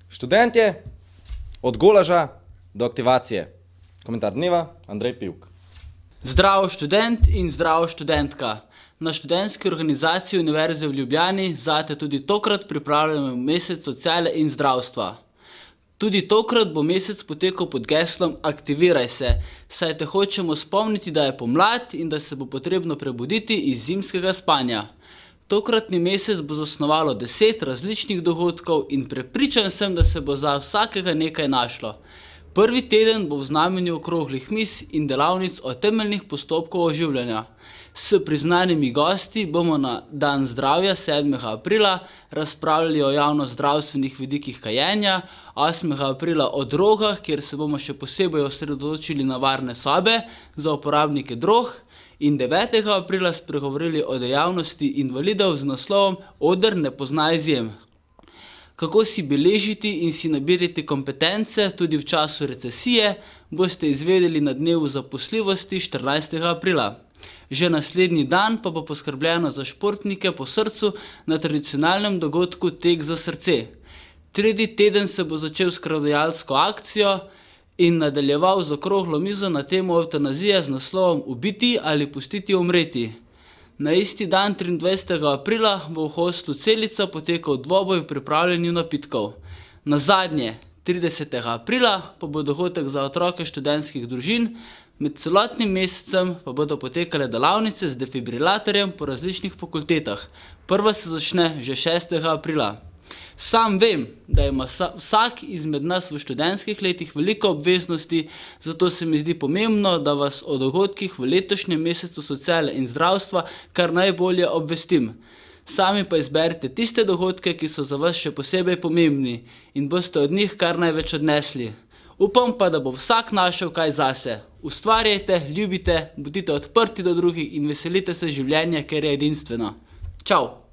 Študentje, od golaža do aktivacije. Komentar dneva, Andrej Pivk. Zdravo študent in zdravo študentka. Na študentski organizaciji Univerze v Ljubljani zate tudi tokrat pripravljamo mesec sociale in zdravstva. Tudi tokrat bo mesec potekal pod geslom Aktiviraj se, saj te hočemo spomniti, da je pomlad in da se bo potrebno prebuditi iz zimskega spanja. Tokratni mesec bo zasnovalo 10 različnih dogodkov in prepričan sem, da se bo za vsakega nekaj našlo. Prvi teden bo v znamenju okroglih miz in delavnic o temeljnih postopkov oživljanja. S priznanimi gosti bomo na Dan zdravja 7. aprila razpravljali o javnozdravstvenih vidikih kajenja, 8. aprila o drogah, kjer se bomo še posebej osredotočili na varne sobe za uporabnike drog, in 9. aprila spregovorili o dejavnosti invalidov z naslovom Oder ne pozna izjem. Kako si beležiti in si nabirati kompetence tudi v času recesije, boste izvedeli na dnevu zaposljivosti 14. aprila. Že naslednji dan pa bo poskrbljeno za športnike po srcu na tradicionalnem dogodku Tek za srce. Tretji teden se bo začel s krvodajalsko akcijo in nadaljeval z okroglo mizo na temo evtanazije z naslovom Ubiti ali pustiti umreti. Na isti dan 23. aprila bo v hostlu Celica potekal dvoboj v pripravljanju napitkov. Nazadnje 30. aprila pa bo dogodek za otroke študentskih družin, med celotnim mesecem pa bodo potekale delavnice z defibrilatorjem po različnih fakultetah. Prva se začne že 6. aprila. Sam vem, da ima vsak izmed nas v študentskih letih veliko obveznosti, zato se mi zdi pomembno, da vas o dogodkih v letošnjem mesecu sociale in zdravstva kar najbolje obvestim. Sami pa izberite tiste dogodke, ki so za vas še posebej pomembni in boste od njih kar največ odnesli. Upam pa, da bo vsak našel kaj zase. Ustvarjajte, ljubite, bodite odprti do drugih in veselite se življenja, ker je edinstveno. Čau!